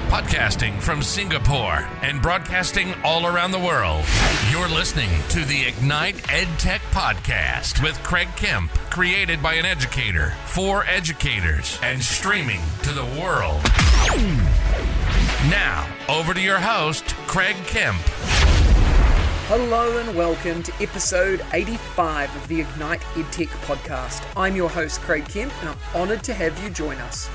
Podcasting from Singapore and broadcasting all around the world. You're listening to the Ignite EdTech Podcast with Craig Kemp, created by an educator for educators and streaming to the world. Now, over to your host, Craig Kemp. Hello and welcome to episode 85 of the Ignite EdTech Podcast. I'm your host, Craig Kemp, and I'm honoured to have you join us.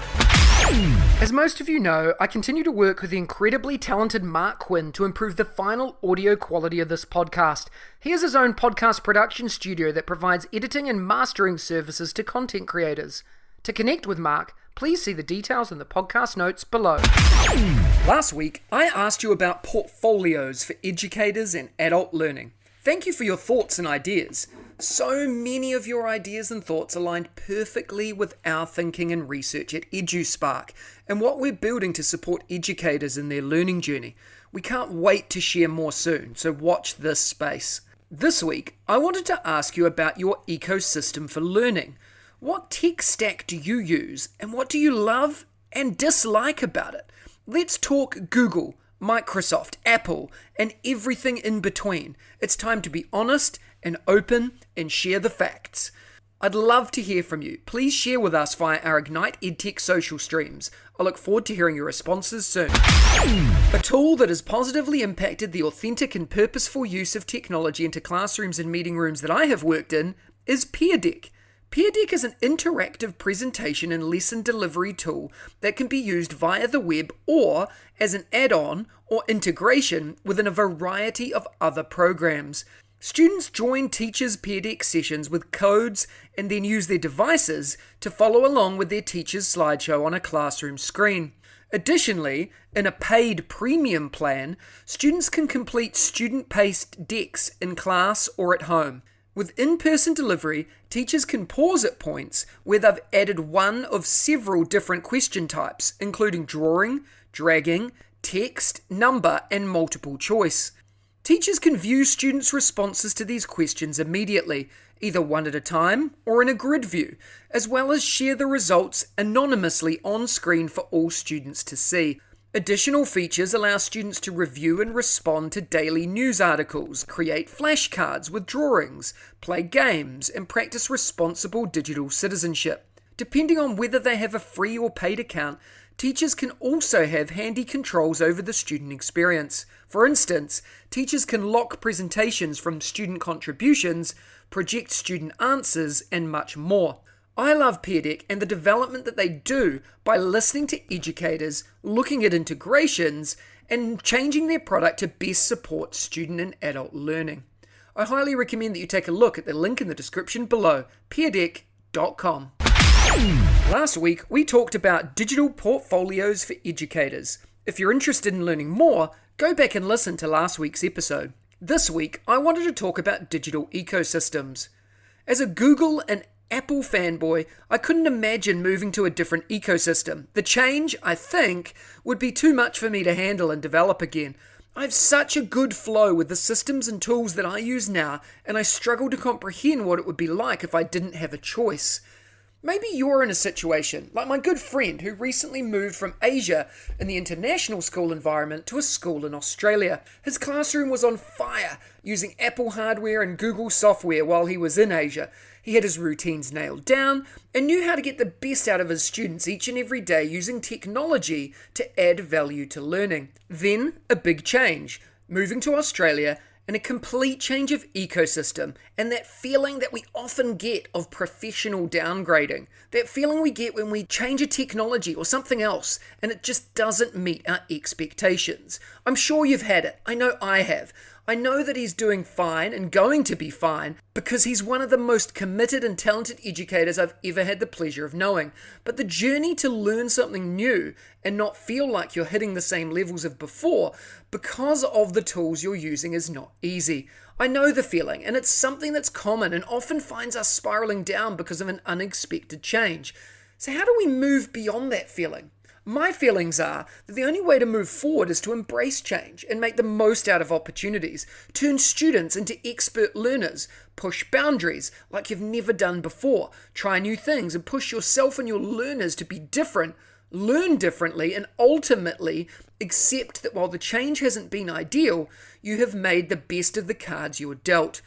As most of you know, I continue to work with the incredibly talented Mark Quinn to improve the final audio quality of this podcast. He has his own podcast production studio that provides editing and mastering services to content creators. To connect with Mark, please see the details in the podcast notes below. Last week, I asked you about portfolios for educators and adult learning. Thank you for your thoughts and ideas. So many of your ideas and thoughts aligned perfectly with our thinking and research at EduSpark and what we're building to support educators in their learning journey. We can't wait to share more soon, so watch this space. This week, I wanted to ask you about your ecosystem for learning. What tech stack do you use, and what do you love and dislike about it? Let's talk Google, Microsoft, Apple, and everything in between. It's time to be honest and open and share the facts. I'd love to hear from you. Please share with us via our Ignite EdTech social streams. I look forward to hearing your responses soon. A tool that has positively impacted the authentic and purposeful use of technology into classrooms and meeting rooms that I have worked in is PeerDeck. PeerDeck is an interactive presentation and lesson delivery tool that can be used via the web or as an add-on or integration within a variety of other programs. Students join teachers' PeerDeck sessions with codes and then use their devices to follow along with their teacher's slideshow on a classroom screen. Additionally, in a paid premium plan, students can complete student-paced decks in class or at home. With in-person delivery, teachers can pause at points where they've added one of several different question types, including drawing, dragging, text, number, and multiple choice. Teachers can view students' responses to these questions immediately, either one at a time or in a grid view, as well as share the results anonymously on screen for all students to see. Additional features allow students to review and respond to daily news articles, create flashcards with drawings, play games, and practice responsible digital citizenship. Depending on whether they have a free or paid account, teachers can also have handy controls over the student experience. For instance, teachers can lock presentations from student contributions, project student answers, and much more. I love PeerDeck and the development that they do by listening to educators, looking at integrations, and changing their product to best support student and adult learning. I highly recommend that you take a look at the link in the description below, Peerdeck.com. Last week, we talked about digital portfolios for educators. If you're interested in learning more, go back and listen to last week's episode. This week, I wanted to talk about digital ecosystems. As a Google and Apple fanboy, I couldn't imagine moving to a different ecosystem. The change, I think, would be too much for me to handle and develop again. I have such a good flow with the systems and tools that I use now, and I struggle to comprehend what it would be like if I didn't have a choice. Maybe you're in a situation like my good friend who recently moved from Asia in the international school environment to a school in Australia. His classroom was on fire using Apple hardware and Google software while he was in Asia. He had his routines nailed down and knew how to get the best out of his students each and every day using technology to add value to learning. Then, a big change, moving to Australia and a complete change of ecosystem, and that feeling that we often get of professional downgrading. That feeling we get when we change a technology or something else and it just doesn't meet our expectations. I'm sure you've had it. I know I have. I know that he's doing fine and going to be fine because he's one of the most committed and talented educators I've ever had the pleasure of knowing. But the journey to learn something new and not feel like you're hitting the same levels of before because of the tools you're using is not easy. I know the feeling, and it's something that's common and often finds us spiraling down because of an unexpected change. So how do we move beyond that feeling? My feelings are that the only way to move forward is to embrace change and make the most out of opportunities, turn students into expert learners, push boundaries like you've never done before, try new things and push yourself and your learners to be different, learn differently, and ultimately accept that while the change hasn't been ideal, you have made the best of the cards you're dealt.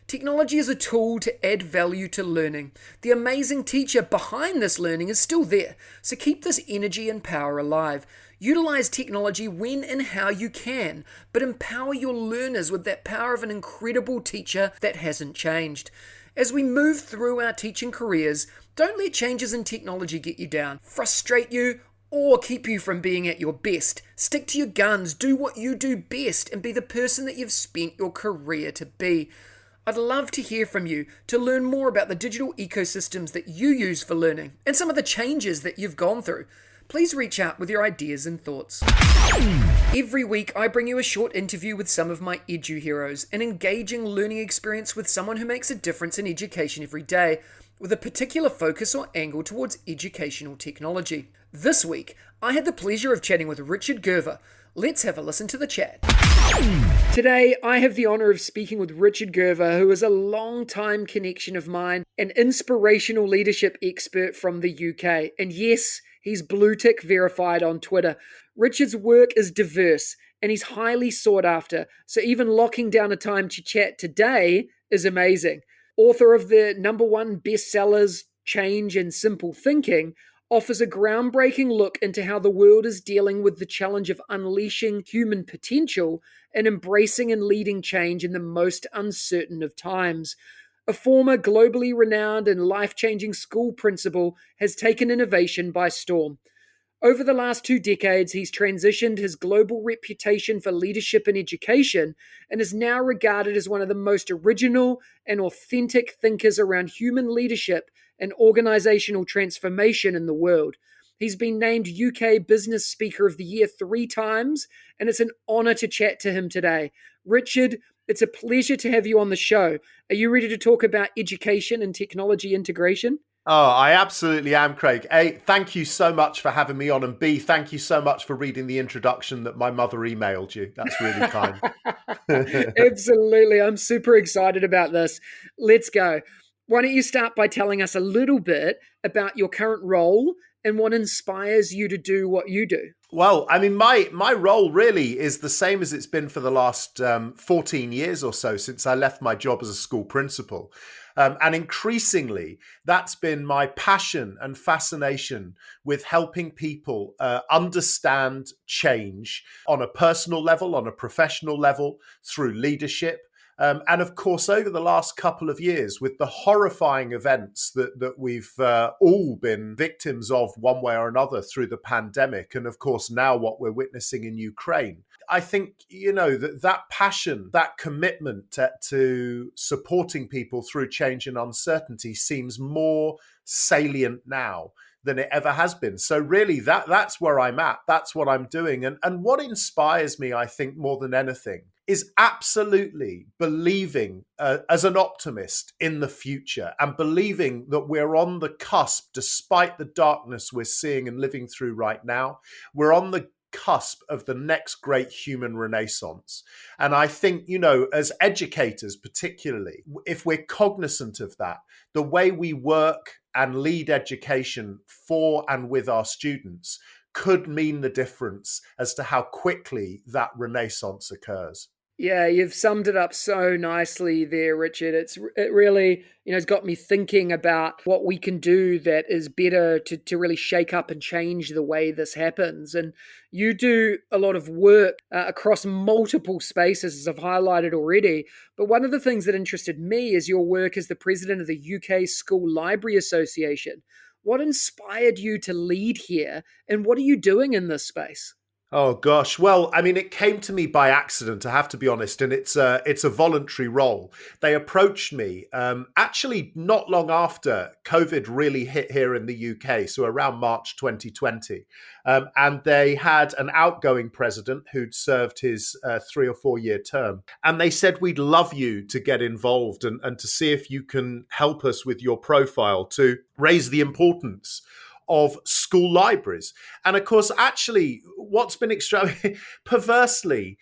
Technology is a tool to add value to learning. The amazing teacher behind this learning is still there, so keep this energy and power alive. Utilize technology when and how you can, but empower your learners with that power of an incredible teacher that hasn't changed. As we move through our teaching careers, don't let changes in technology get you down, frustrate you, or keep you from being at your best. Stick to your guns, do what you do best, and be the person that you've spent your career to be. I'd love to hear from you to learn more about the digital ecosystems that you use for learning and some of the changes that you've gone through. Please reach out with your ideas and thoughts. Every week, I bring you a short interview with some of my edu heroes, an engaging learning experience with someone who makes a difference in education every day, with a particular focus or angle towards educational technology. This week, I had the pleasure of chatting with Richard Gerver. Let's have a listen to the chat. Today, I have the honor of speaking with Richard Gerver, who is a long-time connection of mine, an inspirational leadership expert from the UK. And yes, he's blue tick verified on Twitter. Richard's work is diverse and he's highly sought after, so even locking down a time to chat today is amazing. Author of the #1 bestsellers, Change and Simple Thinking, offers a groundbreaking look into how the world is dealing with the challenge of unleashing human potential and embracing and leading change in the most uncertain of times. A former globally renowned and life-changing school principal has taken innovation by storm. Over the last 2 decades, he's transitioned his global reputation for leadership and education and is now regarded as one of the most original and authentic thinkers around human leadership and organizational transformation in the world. He's been named UK Business Speaker of the Year 3 times, and it's an honor to chat to him today. Richard, it's a pleasure to have you on the show. Are you ready to talk about education and technology integration? Oh, I absolutely am, Craig. A, thank you so much for having me on, and B, thank you so much for reading the introduction that my mother emailed you. That's really kind. Absolutely. I'm super excited about this. Let's go. Why don't you start by telling us a little bit about your current role and what inspires you to do what you do? Well, I mean, my role really is the same as it's been for the last 14 years or so since I left my job as a school principal. And increasingly, that's been my passion and fascination with helping people understand change on a personal level, on a professional level, through leadership. And of course, over the last couple of years, with the horrifying events that we've all been victims of one way or another through the pandemic, and of course now what we're witnessing in Ukraine, I think, that passion, that commitment to supporting people through change and uncertainty seems more salient now than it ever has been. So really, that's where I'm at. That's what I'm doing. And what inspires me, I think, more than anything, is absolutely believing as an optimist in the future and believing that we're on the cusp, despite the darkness we're seeing and living through right now. We're on the cusp of the next great human renaissance. And I think, as educators particularly, if we're cognizant of that, the way we work and lead education for and with our students could mean the difference as to how quickly that renaissance occurs. Yeah, you've summed it up so nicely there, Richard. It really, has got me thinking about what we can do that is better to really shake up and change the way this happens. And you do a lot of work across multiple spaces, as I've highlighted already. But one of the things that interested me is your work as the president of the UK School Library Association. What inspired you to lead here, and what are you doing in this space? Oh gosh. Well, I mean, it came to me by accident, I have to be honest, and it's a voluntary role. They approached me actually not long after COVID really hit here in the UK, so around March 2020. And they had an outgoing president who'd served his 3 or 4 year term. And they said, we'd love you to get involved and to see if you can help us with your profile to raise the importance of school libraries. And of course, actually, what's been perversely,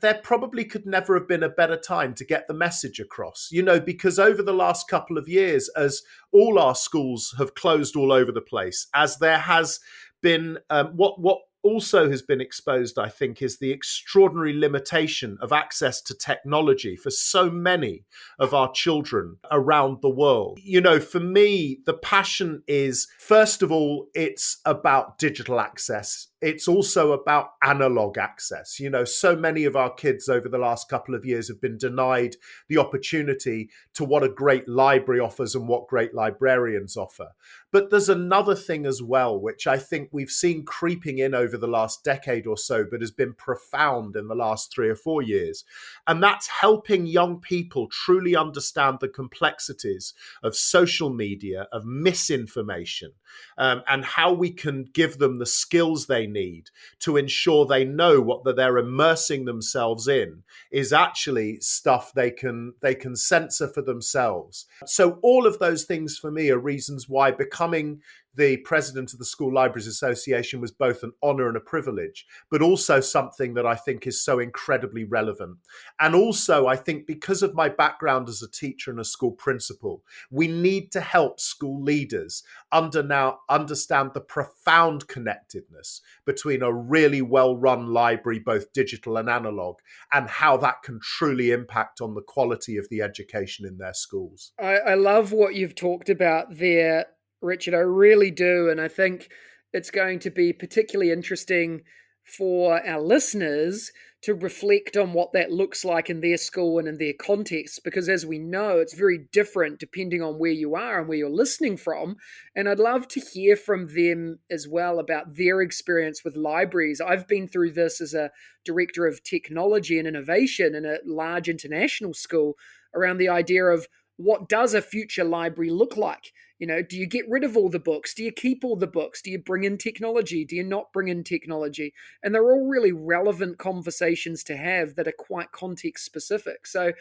there probably could never have been a better time to get the message across, because over the last couple of years, as all our schools have closed all over the place, as there has been what also has been exposed, I think, is the extraordinary limitation of access to technology for so many of our children around the world. You know, for me, the passion is, first of all, it's about digital access. It's also about analog access. You know, so many of our kids over the last couple of years have been denied the opportunity to what a great library offers and what great librarians offer. But there's another thing as well, which I think we've seen creeping in over the last decade or so, but has been profound in the last 3 or 4 years. And that's helping young people truly understand the complexities of social media, of misinformation, and how we can give them the skills they need to ensure they know what they're immersing themselves in is actually stuff they can censor for themselves. So all of those things for me are reasons why becoming the president of the School Libraries Association was both an honor and a privilege, but also something that I think is so incredibly relevant. And also, I think because of my background as a teacher and a school principal, we need to help school leaders understand the profound connectedness between a really well-run library, both digital and analog, and how that can truly impact on the quality of the education in their schools. I love what you've talked about there, Richard. I really do. And I think it's going to be particularly interesting for our listeners to reflect on what that looks like in their school and in their context, because as we know, it's very different depending on where you are and where you're listening from. And I'd love to hear from them as well about their experience with libraries. I've been through this as a director of technology and innovation in a large international school around the idea of what does a future library look like? You know, do you get rid of all the books? Do you keep all the books? Do you bring in technology? Do you not bring in technology? And they're all really relevant conversations to have that are quite context specific. So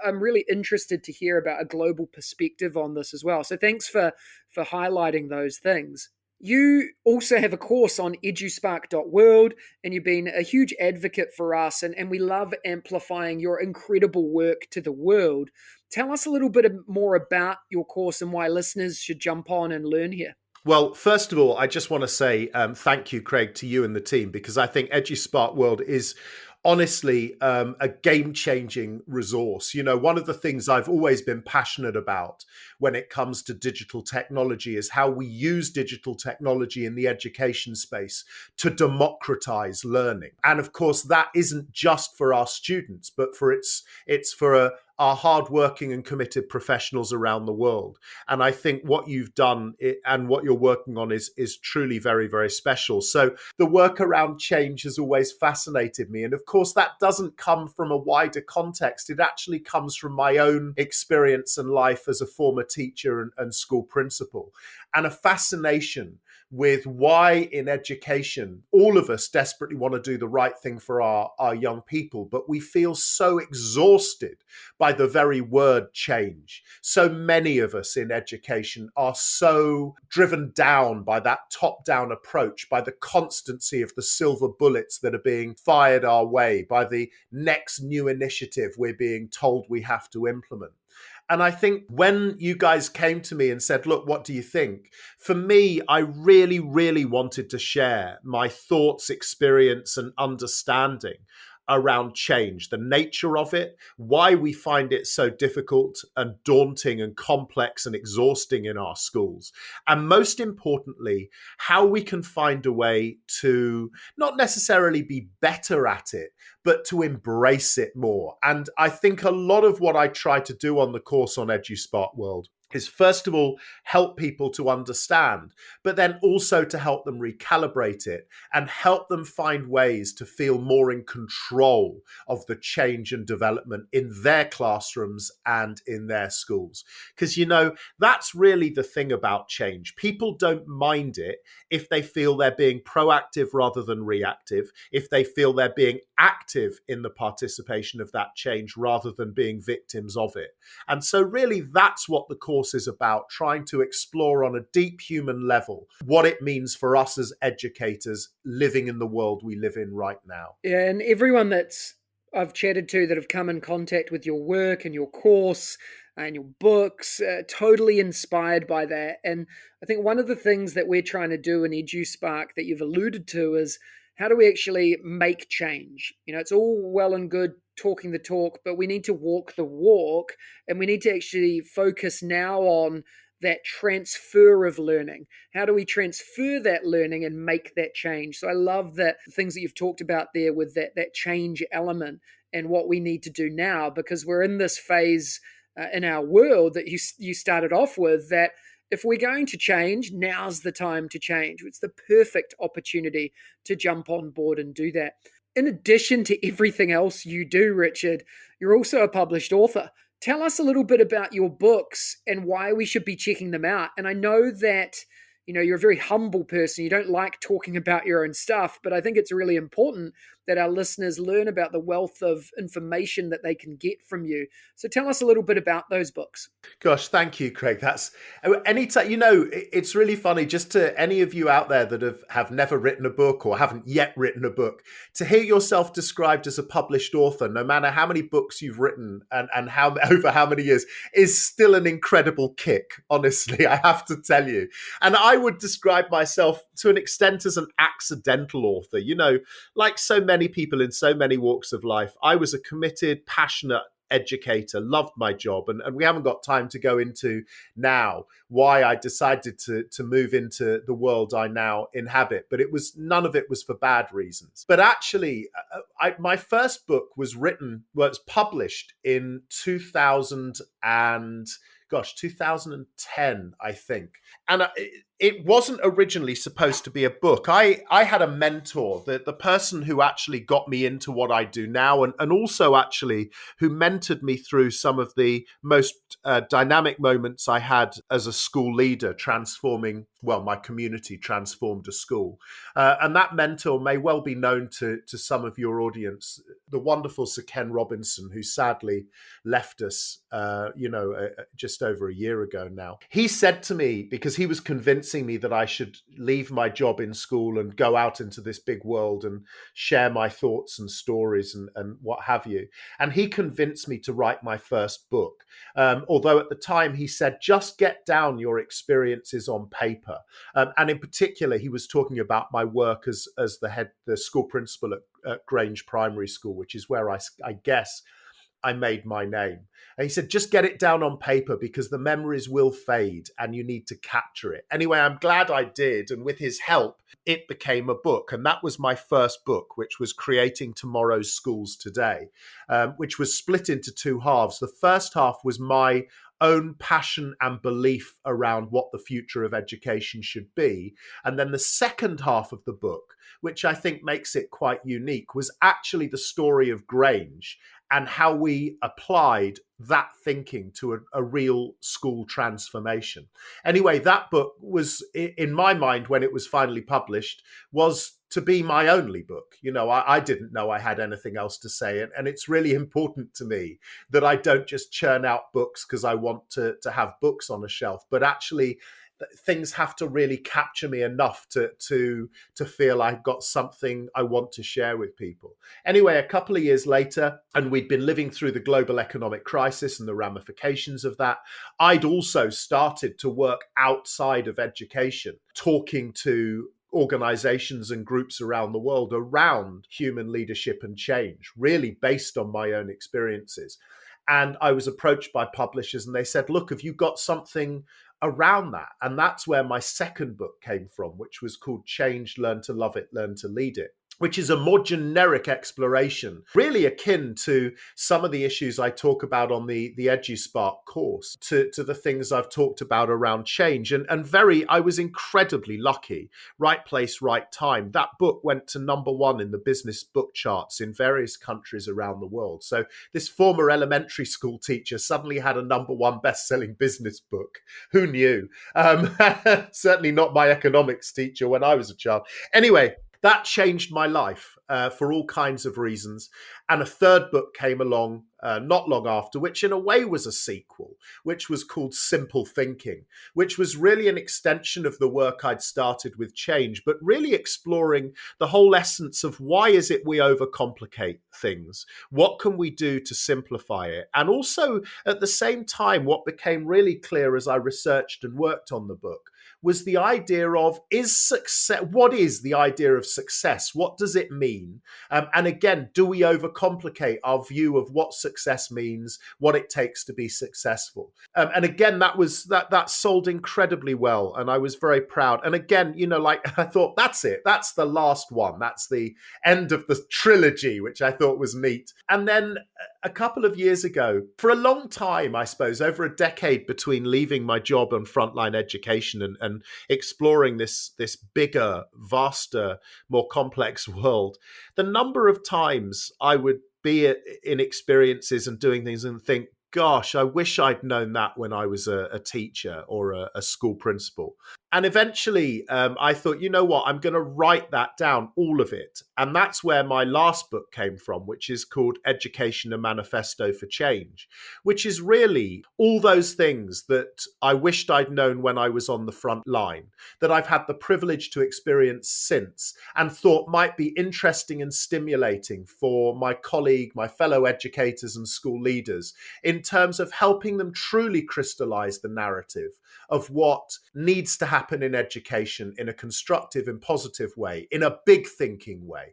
I'm really interested to hear about a global perspective on this as well. So thanks for highlighting those things. You also have a course on EduSpark.World, and you've been a huge advocate for us, and we love amplifying your incredible work to the world. Tell us a little bit more about your course and why listeners should jump on and learn here. Well, first of all, I just want to say thank you, Craig, to you and the team, because I think EduSpark.World is honestly a game-changing resource. You know, one of the things I've always been passionate about when it comes to digital technology is how we use digital technology in the education space to democratize learning. And of course, that isn't just for our students, but it's for our hardworking and committed professionals around the world. And I think what you've done and what you're working on is truly very, very special. So the work around change has always fascinated me. And of course, that doesn't come from a wider context. It actually comes from my own experience and life as a former teacher and school principal, and a fascination with why in education, all of us desperately want to do the right thing for our young people, but we feel so exhausted by the very word change. So many of us in education are so driven down by that top-down approach, by the constancy of the silver bullets that are being fired our way, by the next new initiative we're being told we have to implement. And I think when you guys came to me and said, look, what do you think? For me, I really, really wanted to share my thoughts, experience, and understanding around change, the nature of it, why we find it so difficult and daunting and complex and exhausting in our schools. And most importantly, how we can find a way to not necessarily be better at it, but to embrace it more. And I think a lot of what I try to do on the course on EduSpark.World is, first of all, help people to understand, but then also to help them recalibrate it and help them find ways to feel more in control of the change and development in their classrooms and in their schools. Because, you know, that's really the thing about change. People don't mind it if they feel they're being proactive rather than reactive, if they feel they're being active in the participation of that change rather than being victims of it. And so really that's what the course is about, trying to explore on a deep human level what it means for us as educators living in the world we live in right now. Yeah, and everyone that's I've chatted to that have come in contact with your work and your course and your books, totally inspired by that. And I think one of the things that we're trying to do in EduSpark that you've alluded to is how do we actually make change? It's all well and good talking the talk, but we need to walk the walk, and we need to actually focus now on that transfer of learning. How do we transfer that learning and make that change? So I love that things that you've talked about there with that change element and what we need to do now, because we're in this phase in our world that you started off with, that if we're going to change, now's the time to change. It's the perfect opportunity to jump on board and do that. In addition to everything else you do, Richard, you're also a published author. Tell us a little bit about your books and why we should be checking them out. And I know that, you're a very humble person. You don't like talking about your own stuff, but I think it's really important that our listeners learn about the wealth of information that they can get from you. So tell us a little bit about those books. Gosh, thank you, Craig. That's anytime, it's really funny, just to any of you out there that have never written a book or haven't yet written a book, to hear yourself described as a published author, no matter how many books you've written and over how many years, is still an incredible kick, honestly, I have to tell you. And I would describe myself to an extent as an accidental author. Like so many people in so many walks of life, I was a committed, passionate educator, loved my job, and we haven't got time to go into now why I decided to move into the world I now inhabit, but none of it was for bad reasons. But actually, my first book was published in 2010, I think. And it wasn't originally supposed to be a book. I had a mentor, the person who actually got me into what I do now, and also actually who mentored me through some of the most dynamic moments I had as a school leader, my community transformed a school. And that mentor may well be known to some of your audience, the wonderful Sir Ken Robinson, who sadly left us, just over a year ago now. He said to me, because he was convincing me that I should leave my job in school and go out into this big world and share my thoughts and stories and what have you. And he convinced me to write my first book. Although at the time he said, just get down your experiences on paper. And in particular, he was talking about my work as the school principal at Grange Primary School, which is where I guess I made my name. And he said, just get it down on paper because the memories will fade and you need to capture it. Anyway, I'm glad I did. And with his help, it became a book. And that was my first book, which was Creating Tomorrow's Schools Today, which was split into two halves. The first half was my own passion and belief around what the future of education should be. And then the second half of the book, which I think makes it quite unique, was actually the story of Grange and how we applied that thinking to a real school transformation. Anyway, that book was, in my mind, when it was finally published, was to be my only book. I didn't know I had anything else to say. And it's really important to me that I don't just churn out books because I want to have books on a shelf, but actually things have to really capture me enough to feel I've got something I want to share with people. Anyway, a couple of years later, and we'd been living through the global economic crisis and the ramifications of that, I'd also started to work outside of education, talking to organizations and groups around the world around human leadership and change, really based on my own experiences. And I was approached by publishers and they said, look, have you got something around that? And that's where my second book came from, which was called Change, Learn to Love It, Learn to Lead It, which is a more generic exploration, really akin to some of the issues I talk about on the EduSpark course, to the things I've talked about around change. And I was incredibly lucky. Right place, right time. That book went to number one in the business book charts in various countries around the world. So this former elementary school teacher suddenly had a number one best-selling business book. Who knew? Certainly not my economics teacher when I was a child. Anyway, that changed my life for all kinds of reasons. And a third book came along not long after, which in a way was a sequel, which was called Simple Thinking, which was really an extension of the work I'd started with change, but really exploring the whole essence of why is it we overcomplicate things? What can we do to simplify it? And also at the same time, what became really clear as I researched and worked on the book was the idea of what is the idea of success? What does it mean? And again, do we overcomplicate our view of what success means, what it takes to be successful? And again, that sold incredibly well, and I was very proud. And again, I thought, that's it. That's the last one. That's the end of the trilogy, which I thought was neat. And then a couple of years ago, for a long time, I suppose, over a decade between leaving my job on frontline education and exploring this bigger, vaster, more complex world, the number of times I would be in experiences and doing things and think, gosh, I wish I'd known that when I was a teacher or a school principal. And eventually I thought, you know what, I'm going to write that down, all of it. And that's where my last book came from, which is called Education: A Manifesto for Change, which is really all those things that I wished I'd known when I was on the front line, that I've had the privilege to experience since and thought might be interesting and stimulating for my fellow educators and school leaders in terms of helping them truly crystallize the narrative of what needs to happen in education in a constructive and positive way, in a big thinking way.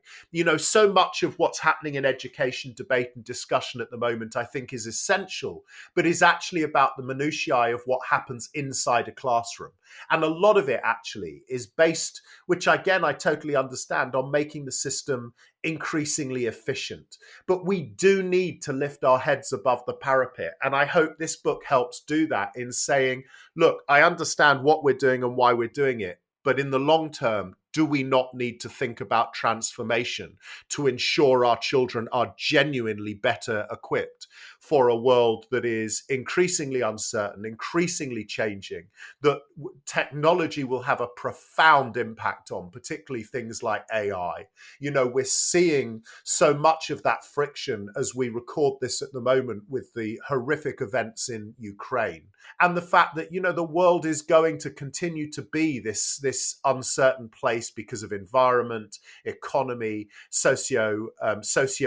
So much of what's happening in education debate and discussion at the moment, I think, is essential, but is actually about the minutiae of what happens inside a classroom. And a lot of it actually is based, which again, I totally understand, on making the system increasingly efficient. But we do need to lift our heads above the parapet. And I hope this book helps do that in saying, look, I understand what we're doing and why we're doing it, but in the long term, do we not need to think about transformation to ensure our children are genuinely better equipped for a world that is increasingly uncertain, increasingly changing, that technology will have a profound impact on, particularly things like AI? We're seeing so much of that friction as we record this at the moment with the horrific events in Ukraine. And the fact that, the world is going to continue to be this uncertain place because of environment, economy, socio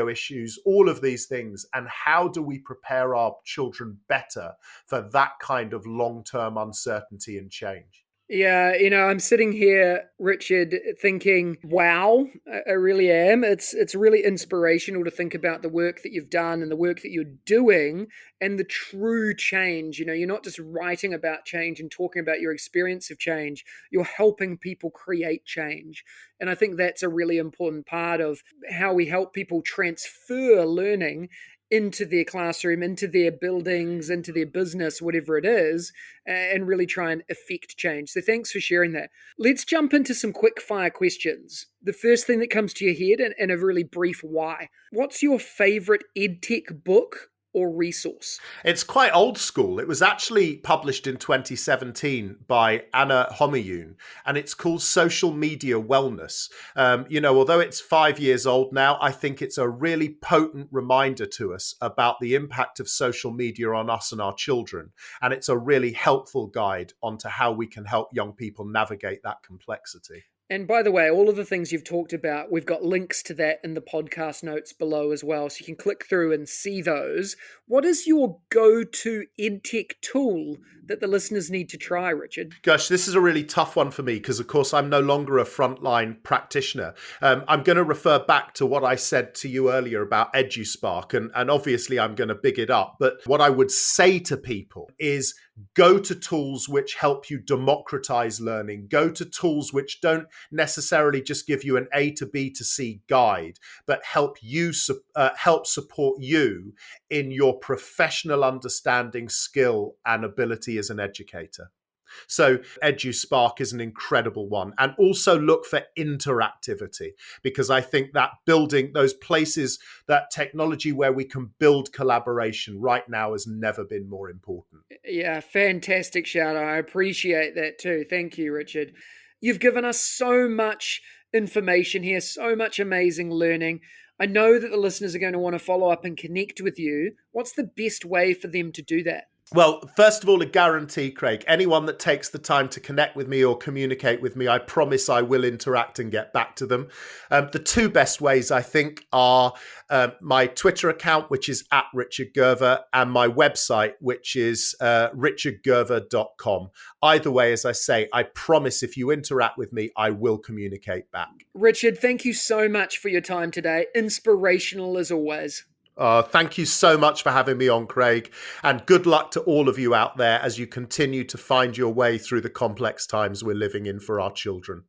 issues, all of these things. And how do we prepare our children better for that kind of long-term uncertainty and change? Yeah, I'm sitting here, Richard, thinking, wow, I really am. It's really inspirational to think about the work that you've done and the work that you're doing and the true change. You're not just writing about change and talking about your experience of change. You're helping people create change. And I think that's a really important part of how we help people transfer learning into their classroom, into their buildings, into their business, whatever it is, and really try and affect change. So thanks for sharing that. Let's jump into some quick fire questions. The first thing that comes to your head, and a really brief why. What's your favorite EdTech book or resource? It's quite old school. It was actually published in 2017 by Anna Homayun, and it's called Social Media Wellness. Although it's 5 years old now, I think it's a really potent reminder to us about the impact of social media on us and our children. And it's a really helpful guide onto how we can help young people navigate that complexity. And by the way, all of the things you've talked about, we've got links to that in the podcast notes below as well, so you can click through and see those. What is your go-to EdTech tool that the listeners need to try, Richard? Gosh, this is a really tough one for me because, of course, I'm no longer a frontline practitioner. I'm going to refer back to what I said to you earlier about EduSpark, and obviously I'm going to big it up. But what I would say to people is go to tools which help you democratize learning. Go to tools which don't necessarily just give you an A to B to C guide, but help support you in your professional understanding, skill, and ability as an educator. So EduSpark is an incredible one. And also look for interactivity, because I think that building those places, that technology where we can build collaboration right now has never been more important. Yeah, fantastic shout out. I appreciate that too. Thank you, Richard. You've given us so much information here, so much amazing learning. I know that the listeners are going to want to follow up and connect with you. What's the best way for them to do that? Well, first of all, a guarantee, Craig. Anyone that takes the time to connect with me or communicate with me, I promise I will interact and get back to them. The two best ways, I think, are my Twitter account, which is at Richard Gerver, and my website, which is richardgerver.com. Either way, as I say, I promise if you interact with me, I will communicate back. Richard, thank you so much for your time today. Inspirational as always. Thank you so much for having me on, Craig, and good luck to all of you out there as you continue to find your way through the complex times we're living in for our children.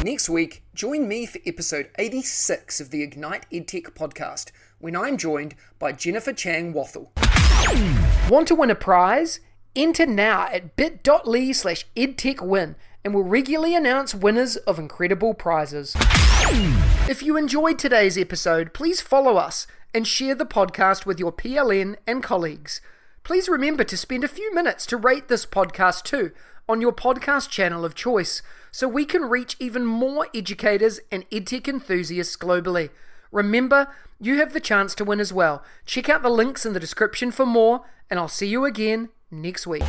Next week, join me for episode 86 of the Ignite EdTech Podcast, when I'm joined by Jennifer Chang Wathel. Want to win a prize? Enter now at bit.ly/edtechwin, and we'll regularly announce winners of incredible prizes. If you enjoyed today's episode, please follow us and share the podcast with your PLN and colleagues. Please remember to spend a few minutes to rate this podcast too on your podcast channel of choice, so we can reach even more educators and EdTech enthusiasts globally. Remember, you have the chance to win as well. Check out the links in the description for more, and I'll see you again next week.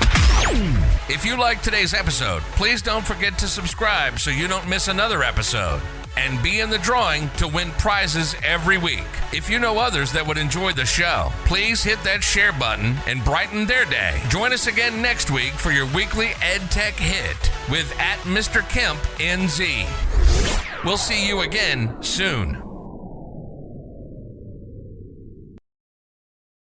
If you liked today's episode, please don't forget to subscribe so you don't miss another episode. And be in the drawing to win prizes every week. If you know others that would enjoy the show, please hit that share button and brighten their day. Join us again next week for your weekly EdTech hit with @Mr. Kemp NZ. We'll see you again soon.